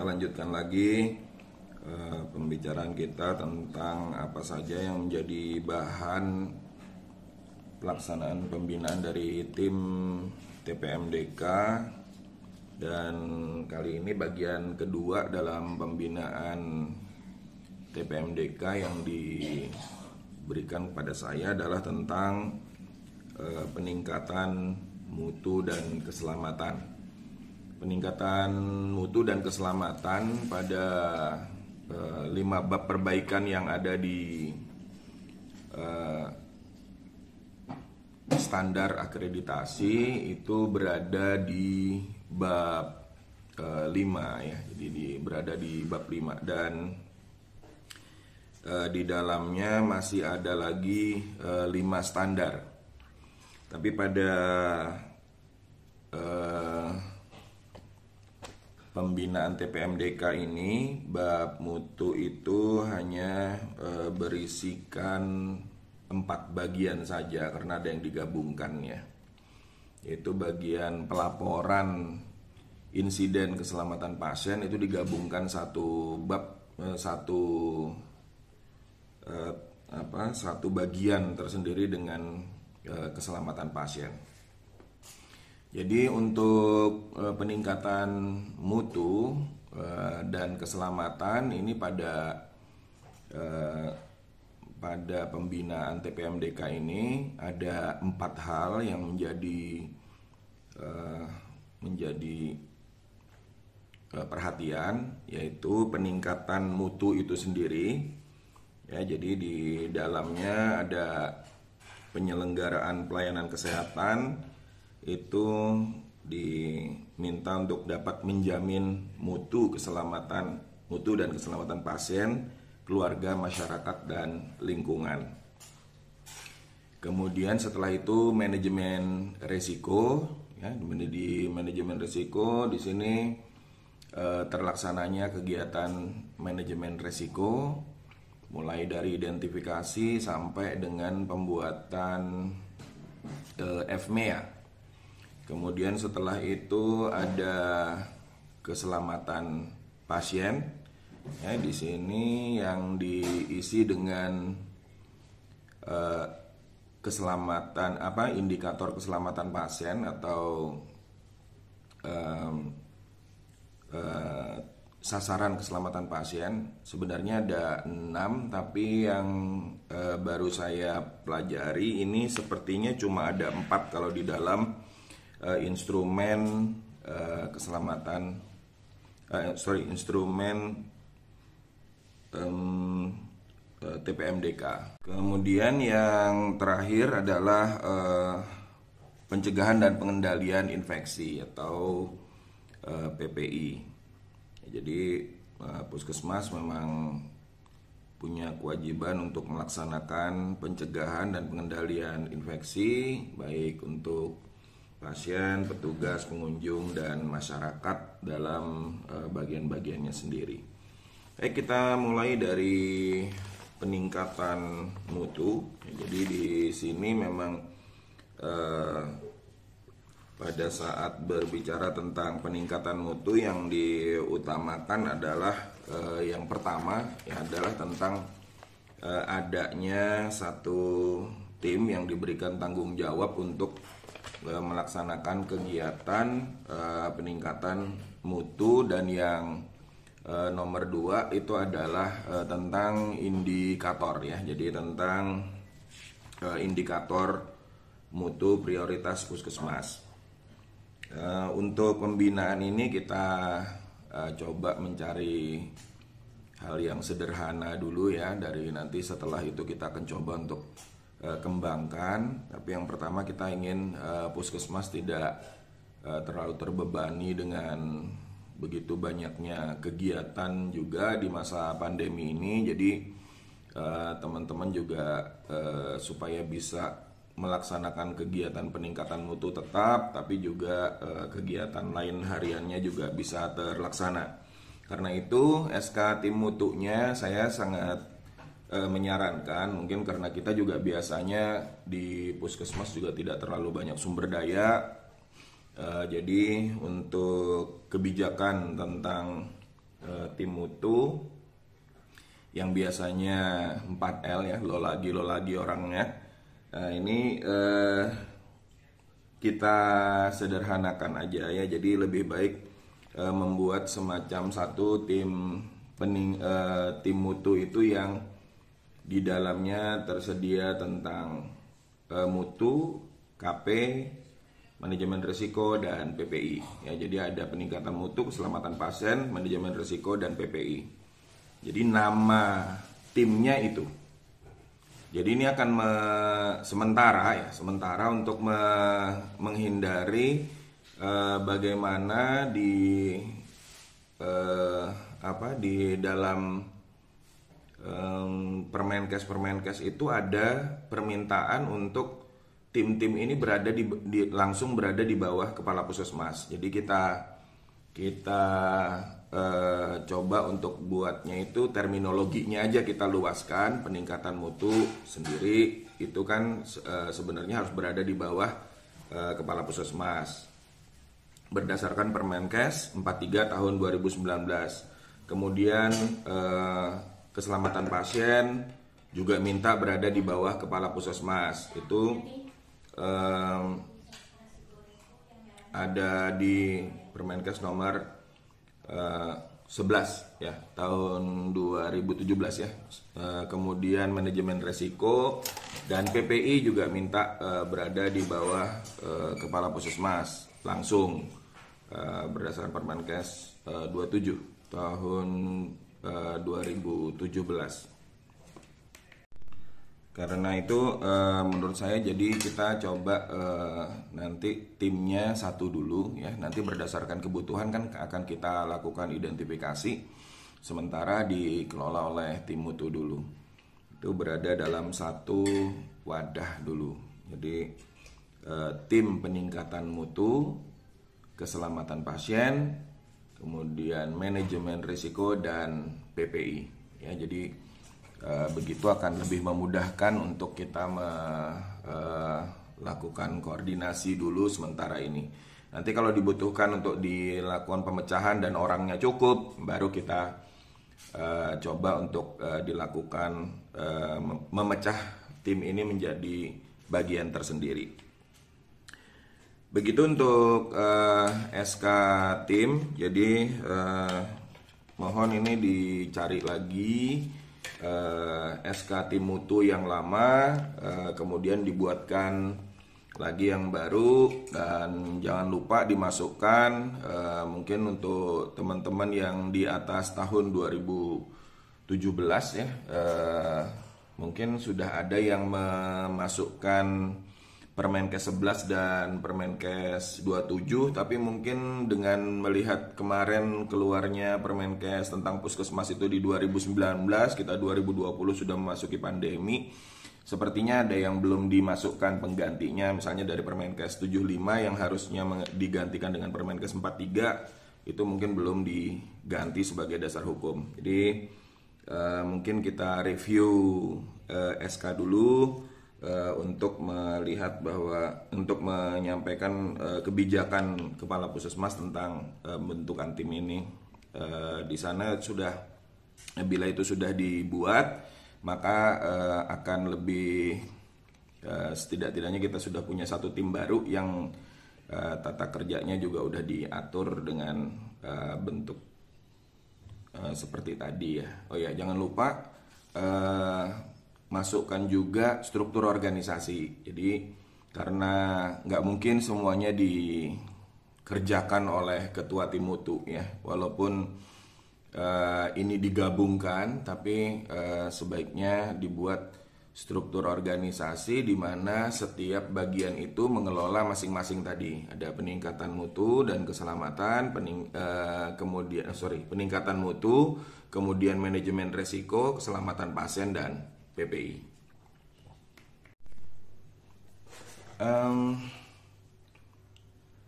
lanjutkan lagi pembicaraan kita tentang apa saja yang menjadi bahan pelaksanaan pembinaan dari tim TPMDK. Dan kali ini bagian kedua dalam pembinaan TPMDK yang diberikan kepada saya adalah tentang peningkatan mutu dan keselamatan. Peningkatan mutu dan keselamatan pada 5 bab perbaikan yang ada di standar akreditasi itu berada di bab 5 ya. Jadi berada di bab 5 dan di dalamnya masih ada lagi 5 standar. Tapi pada pembinaan TPMDK ini bab mutu itu hanya berisikan 4 bagian saja karena ada yang digabungkan ya. Yaitu bagian pelaporan insiden keselamatan pasien itu digabungkan satu bab satu bagian tersendiri dengan keselamatan pasien. Jadi untuk peningkatan mutu dan keselamatan ini pada pembinaan TPMDK ini ada 4 hal yang menjadi perhatian, yaitu peningkatan mutu itu sendiri. Ya, jadi di dalamnya ada penyelenggaraan pelayanan kesehatan itu diminta untuk dapat menjamin mutu dan keselamatan pasien, keluarga, masyarakat, dan lingkungan. Kemudian setelah itu manajemen risiko, ya, di manajemen risiko di sini terlaksananya kegiatan manajemen risiko mulai dari identifikasi sampai dengan pembuatan FMEA. Kemudian setelah itu ada keselamatan pasien. Ya, di sini yang diisi dengan keselamatan indikator keselamatan pasien atau sasaran keselamatan pasien. Sebenarnya ada 6, tapi yang baru saya pelajari ini sepertinya cuma ada 4 kalau di dalam instrumen TPMDK. Kemudian yang terakhir adalah pencegahan dan pengendalian infeksi atau PPI. Jadi puskesmas memang punya kewajiban untuk melaksanakan pencegahan dan pengendalian infeksi baik untuk pasien, petugas, pengunjung, dan masyarakat dalam bagian-bagiannya sendiri. Baik, kita mulai dari peningkatan mutu. Jadi di sini memang pada saat berbicara tentang peningkatan mutu yang diutamakan adalah yang pertama ya adalah tentang adanya satu tim yang diberikan tanggung jawab untuk melaksanakan kegiatan peningkatan mutu, dan yang nomor 2 itu adalah tentang indikator ya. Jadi tentang indikator mutu prioritas puskesmas. Untuk pembinaan ini kita coba mencari hal yang sederhana dulu ya, dari nanti setelah itu kita akan coba untuk kembangkan. Tapi yang pertama kita ingin puskesmas tidak terlalu terbebani dengan begitu banyaknya kegiatan juga di masa pandemi ini. Jadi teman-teman juga supaya bisa melaksanakan kegiatan peningkatan mutu tetap, tapi juga kegiatan lain hariannya juga bisa terlaksana. Karena itu SK tim mutunya saya sangat menyarankan, mungkin karena kita juga biasanya di puskesmas juga tidak terlalu banyak sumber daya, jadi untuk kebijakan tentang tim mutu yang biasanya 4L ya, lo lagi orangnya. Ini kita sederhanakan aja ya, jadi lebih baik membuat semacam satu tim mutu itu yang di dalamnya tersedia tentang mutu, KP, manajemen risiko, dan PPI ya. Jadi ada peningkatan mutu, keselamatan pasien, manajemen risiko, dan PPI. Jadi nama timnya itu. Jadi ini akan sementara untuk menghindari bagaimana di dalam Permenkes itu ada permintaan untuk tim-tim ini langsung berada di bawah kepala puskesmas. Jadi kita coba untuk buatnya itu terminologinya aja kita luaskan. Peningkatan mutu sendiri itu kan sebenarnya harus berada di bawah kepala puskesmas berdasarkan Permenkes 43 tahun 2019. Kemudian keselamatan pasien juga minta berada di bawah kepala puskesmas. Itu ada di Permenkes nomor 11 ya tahun 2017 ya. Kemudian manajemen resiko dan PPI juga minta berada di bawah kepala puskesmas langsung berdasarkan Permenkes 27 tahun 2017. Karena itu menurut saya jadi kita coba nanti timnya satu dulu ya. Nanti berdasarkan kebutuhan kan akan kita lakukan identifikasi. Sementara dikelola oleh tim mutu dulu. Itu berada dalam satu wadah dulu. Jadi tim peningkatan mutu, keselamatan pasien, kemudian manajemen risiko, dan PPI ya. Jadi begitu akan lebih memudahkan untuk kita melakukan koordinasi dulu sementara ini. Nanti kalau dibutuhkan untuk dilakukan pemecahan dan orangnya cukup, baru kita coba untuk dilakukan memecah tim ini menjadi bagian tersendiri. Begitu untuk SK tim. Jadi mohon ini dicari lagi SK tim mutu yang lama, kemudian dibuatkan lagi yang baru, dan jangan lupa dimasukkan mungkin untuk teman-teman yang di atas tahun 2017 ya, mungkin sudah ada yang memasukkan Permenkes 11 dan Permenkes 27, tapi mungkin dengan melihat kemarin keluarnya Permenkes tentang puskesmas itu di 2019, kita 2020 sudah memasuki pandemi, sepertinya ada yang belum dimasukkan penggantinya, misalnya dari Permenkes 75 yang harusnya digantikan dengan Permenkes 43, itu mungkin belum diganti sebagai dasar hukum. Jadi mungkin kita review SK dulu untuk melihat bahwa untuk menyampaikan kebijakan kepala puskesmas tentang bentukan tim ini. Di sana sudah, bila itu sudah dibuat, maka akan lebih setidak-tidaknya kita sudah punya satu tim baru yang tata kerjanya juga udah diatur dengan bentuk seperti tadi ya. Oh ya, jangan lupa masukkan juga struktur organisasi. Jadi karena nggak mungkin semuanya dikerjakan oleh ketua tim mutu ya, walaupun ini digabungkan, tapi sebaiknya dibuat struktur organisasi di mana setiap bagian itu mengelola masing-masing tadi. Ada peningkatan mutu dan keselamatan, peningkatan mutu, kemudian manajemen resiko, keselamatan pasien, dan PPI.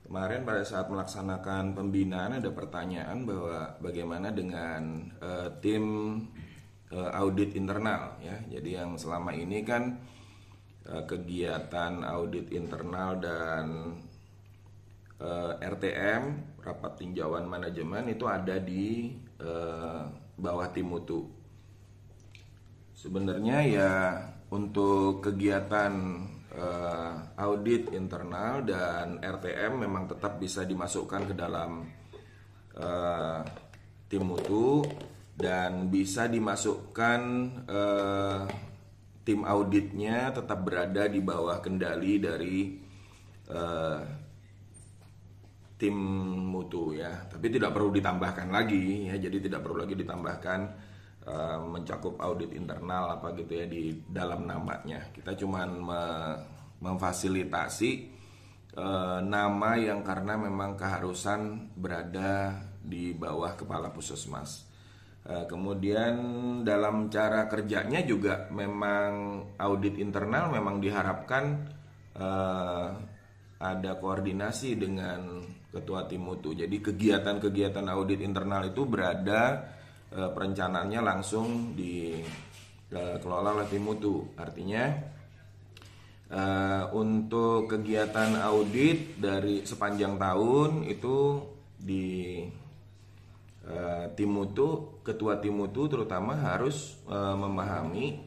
Kemarin pada saat melaksanakan pembinaan ada pertanyaan bahwa bagaimana dengan tim audit internal ya. Jadi yang selama ini kan kegiatan audit internal dan RTM, rapat tinjauan manajemen, itu ada di bawah tim mutu. Sebenarnya ya untuk kegiatan audit internal dan RTM memang tetap bisa dimasukkan ke dalam tim mutu, dan bisa dimasukkan tim auditnya tetap berada di bawah kendali dari tim mutu ya, tapi tidak perlu ditambahkan lagi ya. Jadi tidak perlu lagi ditambahkan mencakup audit internal apa gitu ya di dalam namanya. Kita cuman memfasilitasi nama yang karena memang keharusan berada di bawah kepala puskesmas. Kemudian dalam cara kerjanya juga memang audit internal memang diharapkan ada koordinasi dengan ketua tim mutu. Jadi kegiatan-kegiatan audit internal itu berada perencanaannya langsung dikelola oleh tim mutu. Artinya untuk kegiatan audit dari sepanjang tahun itu di tim mutu, ketua tim mutu terutama harus memahami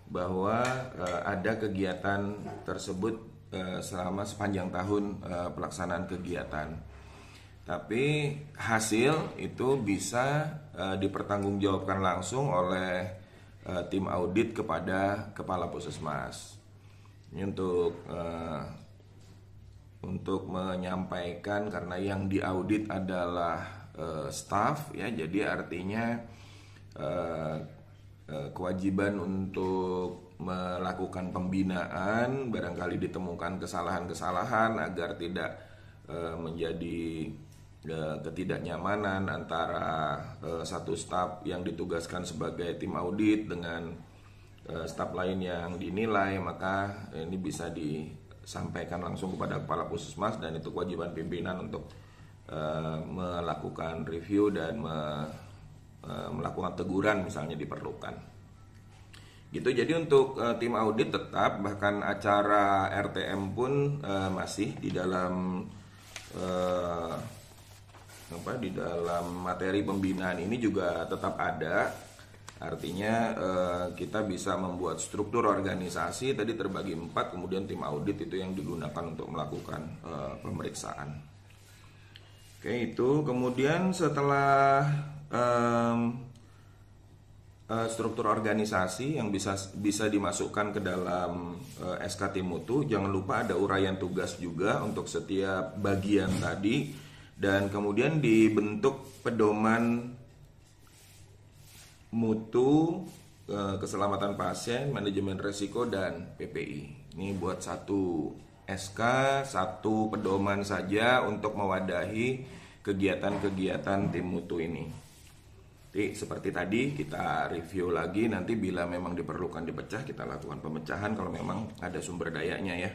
bahwa ada kegiatan tersebut selama sepanjang tahun pelaksanaan kegiatan. Tapi hasil itu bisa dipertanggungjawabkan langsung oleh tim audit kepada kepala puskesmas. Ini untuk menyampaikan, karena yang diaudit adalah staff ya, jadi artinya kewajiban untuk melakukan pembinaan barangkali ditemukan kesalahan-kesalahan agar tidak menjadi ketidaknyamanan antara satu staf yang ditugaskan sebagai tim audit dengan staf lain yang dinilai, maka ini bisa disampaikan langsung kepada kepala puskesmas, dan itu kewajiban pimpinan untuk melakukan review dan melakukan teguran misalnya diperlukan. Gitu. Jadi untuk tim audit tetap, bahkan acara RTM pun masih di dalam di dalam materi pembinaan ini juga tetap ada. Artinya kita bisa membuat struktur organisasi tadi terbagi 4, kemudian tim audit itu yang digunakan untuk melakukan pemeriksaan. Oke, itu kemudian setelah struktur organisasi yang bisa dimasukkan ke dalam SK tim mutu, jangan lupa ada uraian tugas juga untuk setiap bagian tadi, dan kemudian dibentuk pedoman mutu, keselamatan pasien, manajemen resiko, dan PPI. Ini buat satu SK, satu pedoman saja untuk mewadahi kegiatan-kegiatan tim mutu ini. Jadi seperti tadi kita review lagi, nanti bila memang diperlukan dipecah kita lakukan pemecahan kalau memang ada sumber dayanya ya.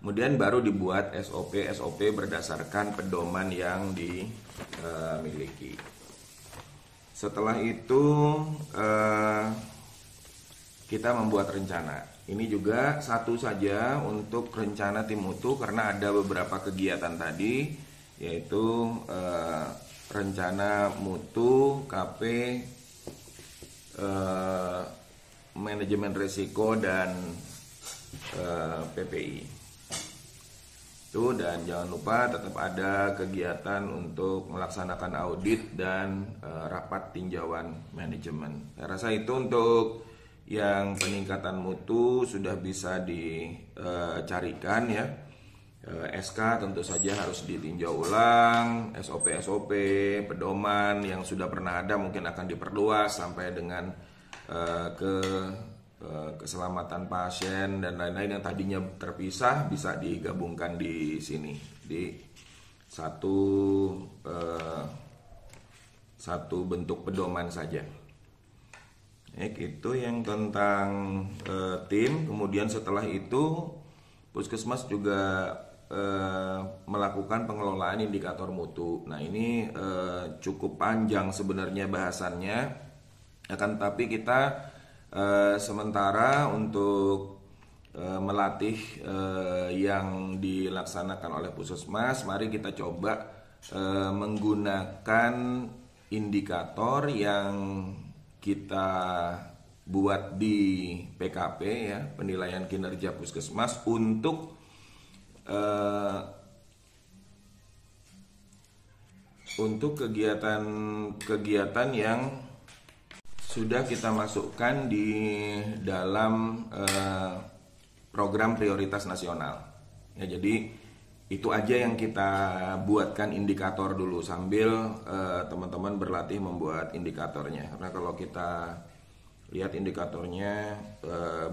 Kemudian baru dibuat SOP berdasarkan pedoman yang dimiliki. Setelah itu kita membuat rencana. Ini juga satu saja untuk rencana tim mutu karena ada beberapa kegiatan tadi, yaitu rencana mutu, KP, manajemen risiko, dan PPI. Itu, dan jangan lupa tetap ada kegiatan untuk melaksanakan audit dan rapat tinjauan manajemen. Saya rasa itu untuk yang peningkatan mutu sudah bisa dicarikan ya. SK tentu saja harus ditinjau ulang, SOP, pedoman yang sudah pernah ada mungkin akan diperluas sampai dengan keselamatan pasien dan lain-lain yang tadinya terpisah bisa digabungkan di sini di satu bentuk pedoman saja. Itu yang tentang tim. Kemudian setelah itu puskesmas juga melakukan pengelolaan indikator mutu. Nah ini cukup panjang sebenarnya bahasannya, akan tapi kita sementara untuk melatih yang dilaksanakan oleh puskesmas, mari kita coba menggunakan indikator yang kita buat di PKP ya, penilaian kinerja puskesmas untuk kegiatan-kegiatan yang sudah kita masukkan di dalam program prioritas nasional. Ya, jadi itu aja yang kita buatkan indikator dulu sambil teman-teman berlatih membuat indikatornya. Karena kalau kita lihat indikatornya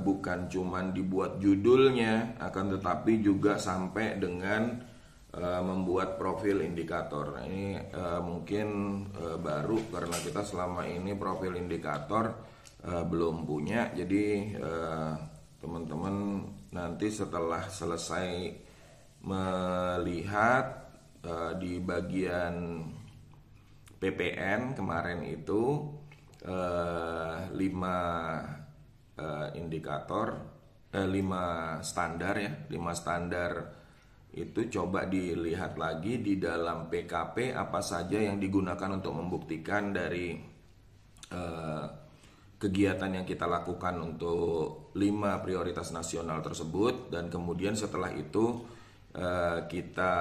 bukan cuman dibuat judulnya, akan tetapi juga sampai dengan membuat profil indikator. Nah, ini mungkin baru karena kita selama ini profil indikator belum punya. Jadi teman-teman nanti setelah selesai melihat di bagian PPN kemarin itu 5 indikator, 5 standar ya, 5 standar itu coba dilihat lagi di dalam PKP apa saja yang digunakan untuk membuktikan dari kegiatan yang kita lakukan untuk 5 prioritas nasional tersebut, dan kemudian setelah itu kita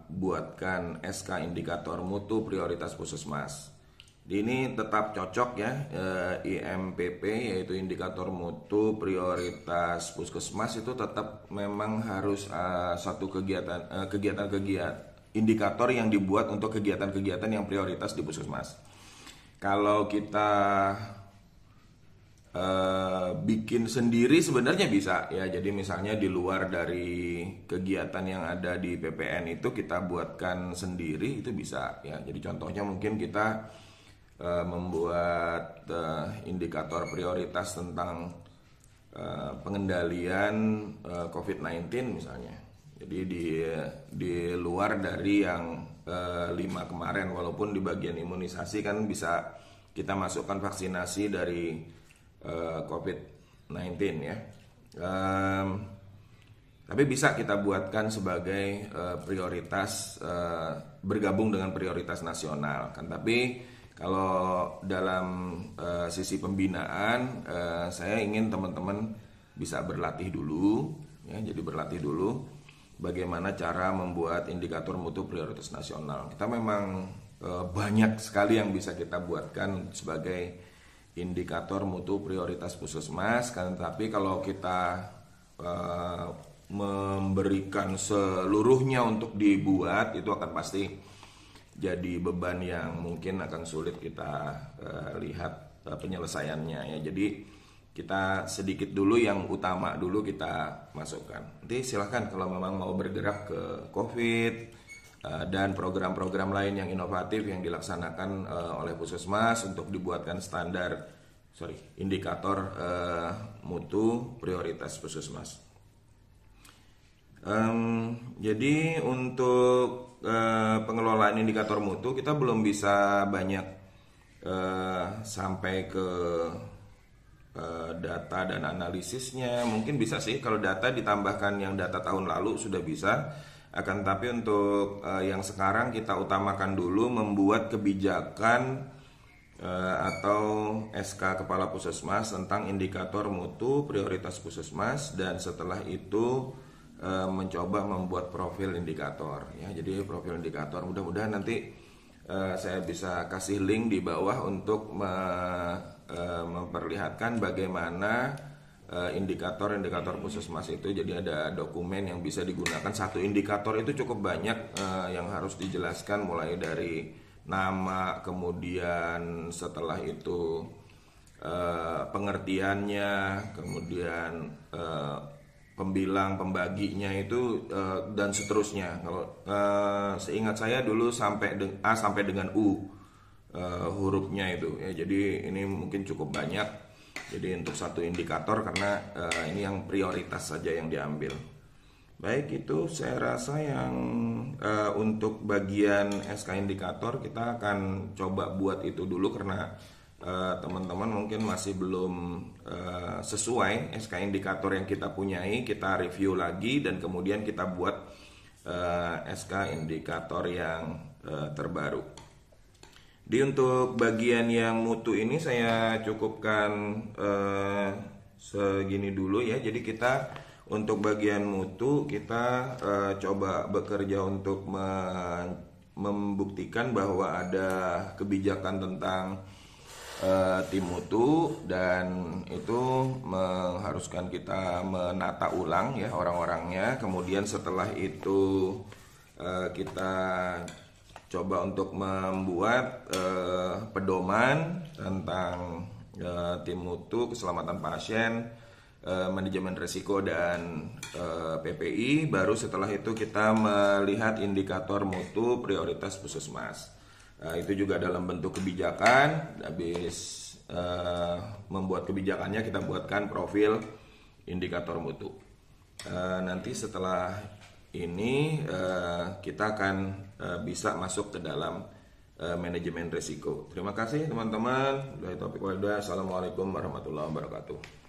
buatkan SK indikator mutu prioritas puskesmas. Ini tetap cocok ya, IMPP yaitu indikator mutu prioritas puskesmas itu tetap memang harus satu kegiatan indikator yang dibuat untuk kegiatan-kegiatan yang prioritas di puskesmas. Kalau kita bikin sendiri sebenarnya bisa ya, jadi misalnya di luar dari kegiatan yang ada di PPN itu kita buatkan sendiri, itu bisa ya. Jadi contohnya mungkin kita membuat indikator prioritas tentang pengendalian COVID-19 misalnya. Jadi di luar dari yang 5 kemarin, walaupun di bagian imunisasi kan bisa kita masukkan vaksinasi dari COVID-19 ya. Tapi bisa kita buatkan sebagai prioritas, bergabung dengan prioritas nasional kan. Tapi kalau dalam sisi pembinaan, saya ingin teman-teman bisa berlatih dulu ya. Jadi berlatih dulu bagaimana cara membuat indikator mutu prioritas nasional. Kita memang banyak sekali yang bisa kita buatkan sebagai indikator mutu prioritas puskesmas kan, tapi kalau kita memberikan seluruhnya untuk dibuat, itu akan pasti jadi beban yang mungkin akan sulit kita lihat penyelesaiannya ya. Jadi kita sedikit dulu yang utama dulu kita masukkan. Nanti silahkan kalau memang mau bergerak ke COVID dan program-program lain yang inovatif yang dilaksanakan oleh puskesmas untuk dibuatkan indikator mutu prioritas puskesmas. Jadi untuk pengelolaan indikator mutu kita belum bisa banyak sampai ke data dan analisisnya. Mungkin bisa sih kalau data ditambahkan yang data tahun lalu sudah bisa. Akan tapi untuk yang sekarang kita utamakan dulu membuat kebijakan atau SK Kepala Puskesmas tentang indikator mutu prioritas puskesmas, dan setelah itu mencoba membuat profil indikator ya. Jadi profil indikator mudah-mudahan nanti saya bisa kasih link di bawah untuk memperlihatkan bagaimana indikator-indikator puskesmas itu. Jadi ada dokumen yang bisa digunakan. Satu indikator itu cukup banyak yang harus dijelaskan, mulai dari nama, kemudian setelah itu pengertiannya, kemudian pembilang, pembaginya itu dan seterusnya. Kalau seingat saya dulu sampai A sampai dengan U hurufnya itu ya. Jadi ini mungkin cukup banyak. Jadi untuk satu indikator, karena ini yang prioritas saja yang diambil. Baik, itu saya rasa yang untuk bagian SK indikator kita akan coba buat itu dulu, karena teman-teman mungkin masih belum sesuai SK indikator yang kita punyai. Kita review lagi dan kemudian kita buat SK indikator yang terbaru. Di untuk bagian yang mutu ini saya cukupkan segini dulu ya. Jadi kita untuk bagian mutu kita coba bekerja untuk membuktikan bahwa ada kebijakan tentang tim mutu, dan itu mengharuskan kita menata ulang ya orang-orangnya. Kemudian setelah itu kita coba untuk membuat pedoman tentang tim mutu, keselamatan pasien, manajemen risiko, dan PPI. Baru setelah itu kita melihat indikator mutu prioritas puskesmas. Itu juga dalam bentuk kebijakan. Habis membuat kebijakannya kita buatkan profil indikator mutu. Nanti setelah ini kita akan bisa masuk ke dalam manajemen risiko. Terima kasih teman-teman. Assalamualaikum warahmatullahi wabarakatuh.